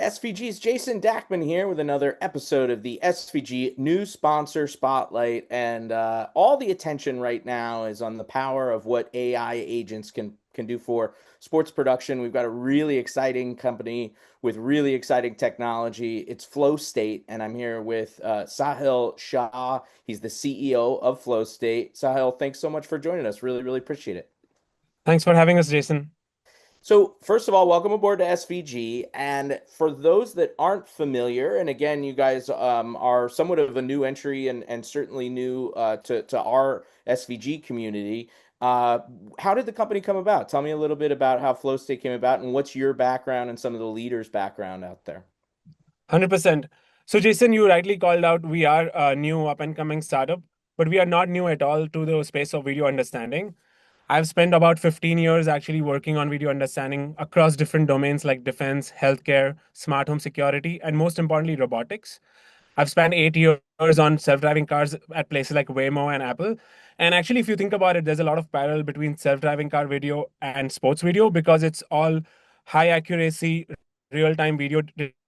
SVG's Jason Dackman here with another episode of the SVG New Sponsor Spotlight. And all the attention right now is on the power of what AI agents can do for sports production. We've got a really exciting company with really exciting technology. It's Flowstate, and I'm here with Sahil Shah. He's the CEO of Flowstate. Sahil, thanks so much for joining us. Really, really appreciate it. Thanks for having us, Jason. So, first of all, welcome aboard to SVG. And for those that aren't familiar, and again, you guys are somewhat of a new entry and certainly new to our SVG community. Uh, how did the company come about? Tell me a little bit about how Flowstate came about and what's your background and some of the leaders' background out there. 100%. So, Jason, you rightly called out we are a new up and coming startup, but we are not new at all to the space of video understanding. I've spent about 15 years actually working on video understanding across different domains like defense, healthcare, smart home security, and most importantly, robotics. I've spent 8 years on self-driving cars at places like Waymo and Apple. And actually, if you think about it, there's a lot of parallel between self-driving car video and sports video because it's all high accuracy, real-time video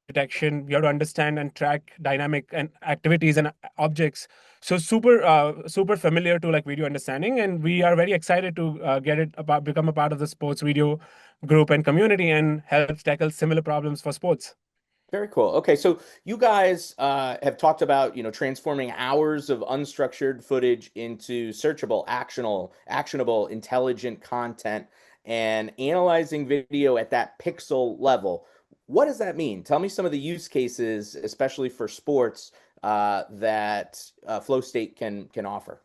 detection. You have to understand and track dynamic and activities and objects. So super familiar to like video understanding, and we are very excited to get it about become a part of the sports video group and community and help tackle similar problems for sports. Very cool. Okay, so you guys have talked about, transforming hours of unstructured footage into searchable, actionable, intelligent content and analyzing video at that pixel level. What does that mean? Tell me some of the use cases, especially for sports, that Flow State can offer.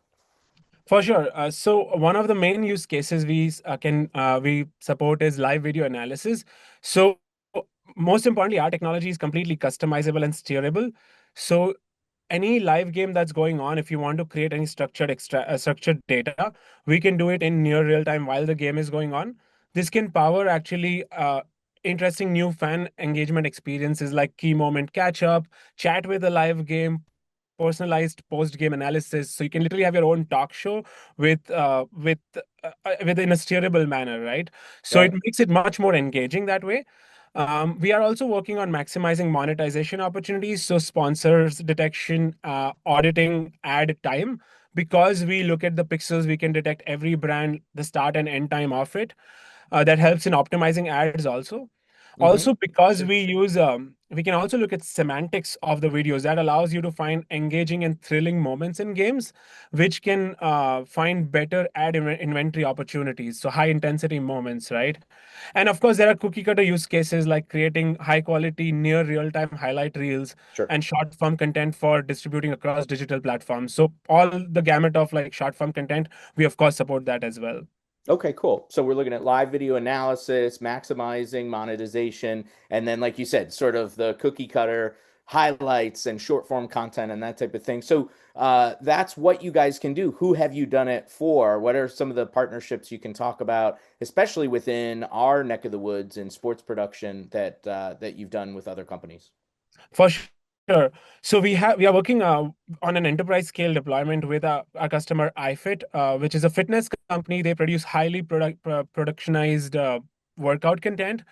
For sure. So one of the main use cases we support is live video analysis. So most importantly, our technology is completely customizable and steerable. So any live game that's going on, if you want to create any structured data, we can do it in near real time while the game is going on. This can power actually interesting new fan engagement experiences like key moment catch up, chat with a live game, personalized post game analysis. So you can literally have your own talk show within a steerable manner, right? So it Right. makes it much more engaging that way. We are also working on maximizing monetization opportunities, so sponsors detection, auditing ad time. Because we look at the pixels, we can detect every brand, the start and end time of it. That helps in optimizing ads also. Mm-hmm. Also, because we can also look at semantics of the videos that allows you to find engaging and thrilling moments in games, which can find better inventory opportunities. So high intensity moments, right? And of course, there are cookie cutter use cases like creating high quality, near real time highlight reels Sure. and short form content for distributing across digital platforms. So all the gamut of like short form content, we of course support that as well. Okay, cool. So we're looking at live video analysis, maximizing monetization, and then, like you said, sort of the cookie cutter highlights and short form content and that type of thing. So that's what you guys can do. Who have you done it for? What are some of the partnerships you can talk about, especially within our neck of the woods in sports production that you've done with other companies? For sure. So we are working on an enterprise scale deployment with our customer iFit, which is a fitness company. They produce highly productionized workout content.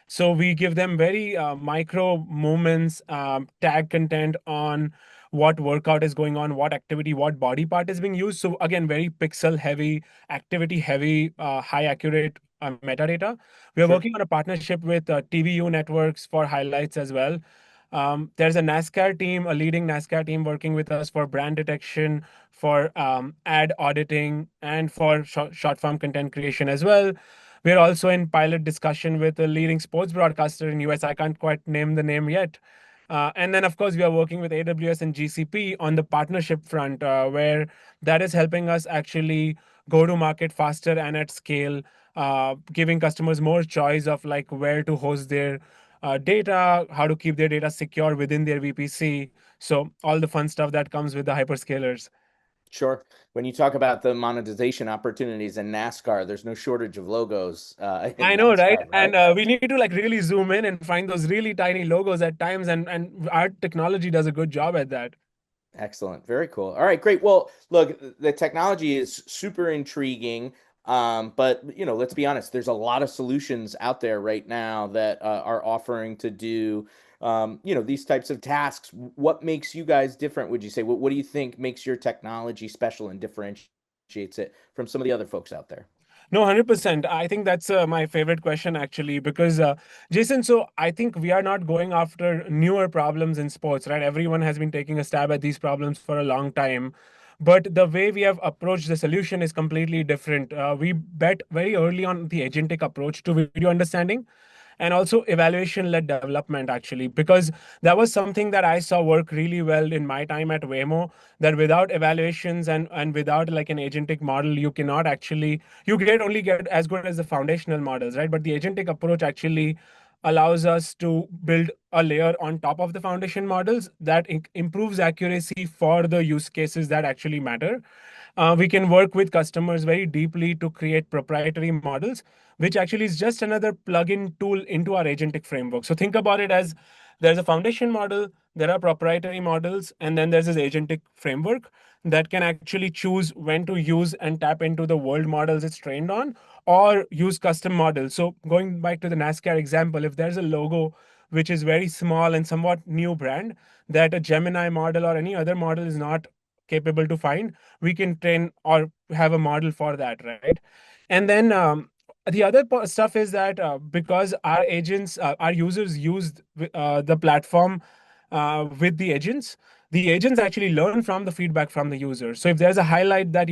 So we give them very micro movements, tag content on what workout is going on, what activity, what body part is being used. So again, very pixel heavy, activity heavy, high accurate metadata. We are Sure. working on a partnership with TVU networks for highlights as well. There's a NASCAR team, a leading NASCAR team working with us for brand detection, for ad auditing, and for short form content creation as well. We're also in pilot discussion with a leading sports broadcaster in US. I can't quite name the name yet. And then, of course, we are working with AWS and GCP on the partnership front, where that is helping us actually go to market faster and at scale, giving customers more choice of like where to host their data, how to keep their data secure within their VPC. So all the fun stuff that comes with the hyperscalers. Sure. When you talk about the monetization opportunities in NASCAR, there's no shortage of logos in I know, right? NASCAR, And right? we need to like really zoom in and find those really tiny logos at times, and our technology does a good job at that. Excellent. Very cool. All right, great. Well, look, the technology is super intriguing. But let's be honest, there's a lot of solutions out there right now that are offering to do these types of tasks. What makes you guys different, would you say? What do you think makes your technology special and differentiates it from some of the other folks out there? No, 100%. I think that's my favorite question actually, because Jason, so I think we are not going after newer problems in sports, right? Everyone has been taking a stab at these problems for a long time. But the way we have approached the solution is completely different. We bet very early on the agentic approach to video understanding and also evaluation led development, actually, because that was something that I saw work really well in my time at Waymo, that without evaluations and without like an agentic model, you cannot actually, you get only get as good as the foundational models, right? But the agentic approach actually allows us to build a layer on top of the foundation models that improves accuracy for the use cases that actually matter. We can work with customers very deeply to create proprietary models, which actually is just another plug-in tool into our agentic framework. So think about it as there's a foundation model, there are proprietary models, and then there's this agentic framework that can actually choose when to use and tap into the world models it's trained on, or use custom models. So going back to the NASCAR example, if there's a logo which is very small and somewhat new brand that a Gemini model or any other model is not capable to find, we can train or have a model for that, right? And then the other stuff is that because our agents, our users use the platform with the agents actually learn from the feedback from the user. So if there's a highlight that,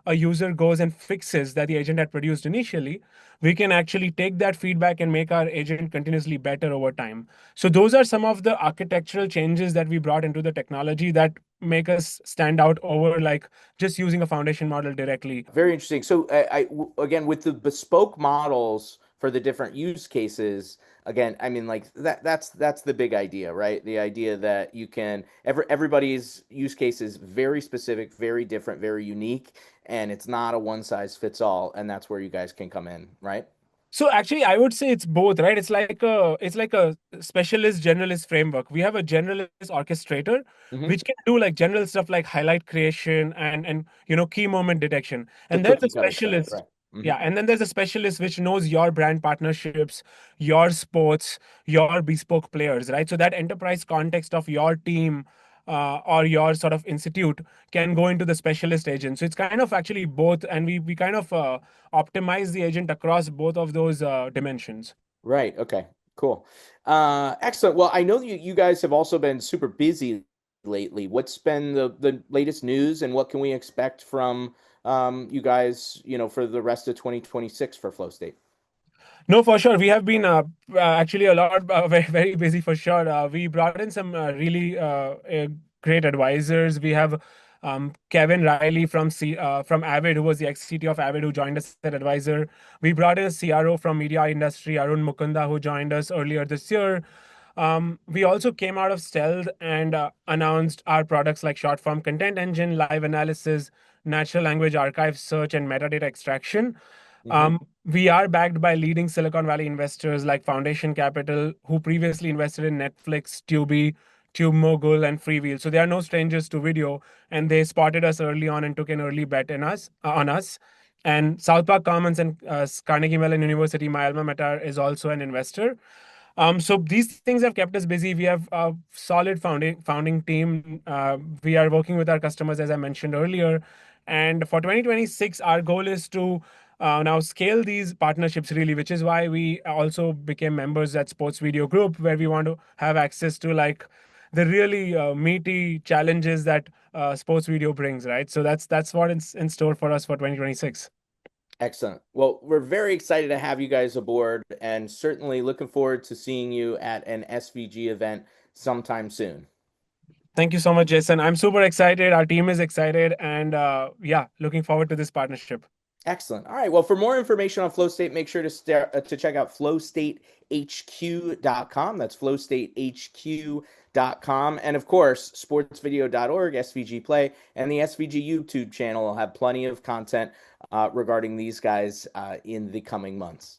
a user goes and fixes that the agent had produced initially, we can actually take that feedback and make our agent continuously better over time. So those are some of the architectural changes that we brought into the technology that make us stand out over like just using a foundation model directly. Very interesting. So, again, with the bespoke models for the different use cases, again, I mean, like that's the big idea, right? The idea that you can everybody's use case is very specific, very different, very unique, and it's not a one size fits all, and that's where you guys can come in, right? So actually, I would say it's both, right? It's like a specialist generalist framework. We have a generalist orchestrator, Hmm. which can do like general stuff like highlight creation and key moment detection. The And there's a cookie cutter stuff, specialist, right? Hmm. yeah, and then there's a specialist which knows your brand partnerships, your sports, your bespoke players, right? So that enterprise context of your team or your sort of institute can go into the specialist agent. So it's kind of actually both, and we kind of optimize the agent across both of those dimensions. Right. Okay. Cool. Excellent. Well, I know you guys have also been super busy lately. What's been the latest news, and what can we expect from you guys, for the rest of 2026 for Flow State? No, for sure. We have been actually a lot very very busy for sure. We brought in some really great advisors. We have Kevin Riley from Avid, who was the ex-CTO of Avid, who joined us as an advisor. We brought in a CRO from media industry, Arun Mukunda, who joined us earlier this year. We also came out of stealth and announced our products like short form content engine, live analysis, natural language archive search, and metadata extraction. Hmm. We are backed by leading Silicon Valley investors like Foundation Capital, who previously invested in Netflix, Tubi, TubeMogul, and Freewheel. So they are no strangers to video, and they spotted us early on and took an early bet in us on us. And South Park Commons and Carnegie Mellon University, my alma mater, is also an investor. So these things have kept us busy. We have a solid founding team. We are working with our customers, as I mentioned earlier. And for 2026, our goal is to now scale these partnerships really, which is why we also became members at Sports Video Group, where we want to have access to like the really meaty challenges that sports video brings, right? So that's what is in store for us for 2026. Excellent. Well, we're very excited to have you guys aboard, and certainly looking forward to seeing you at an SVG event sometime soon. Thank you so much, Jason. I'm super excited. Our team is excited, and yeah, looking forward to this partnership. Excellent. All right. Well, for more information on Flowstate, make sure to check out flowstatehq.com. That's flowstatehq.com. And of course, sportsvideo.org, SVG Play, and the SVG YouTube channel will have plenty of content regarding these guys in the coming months.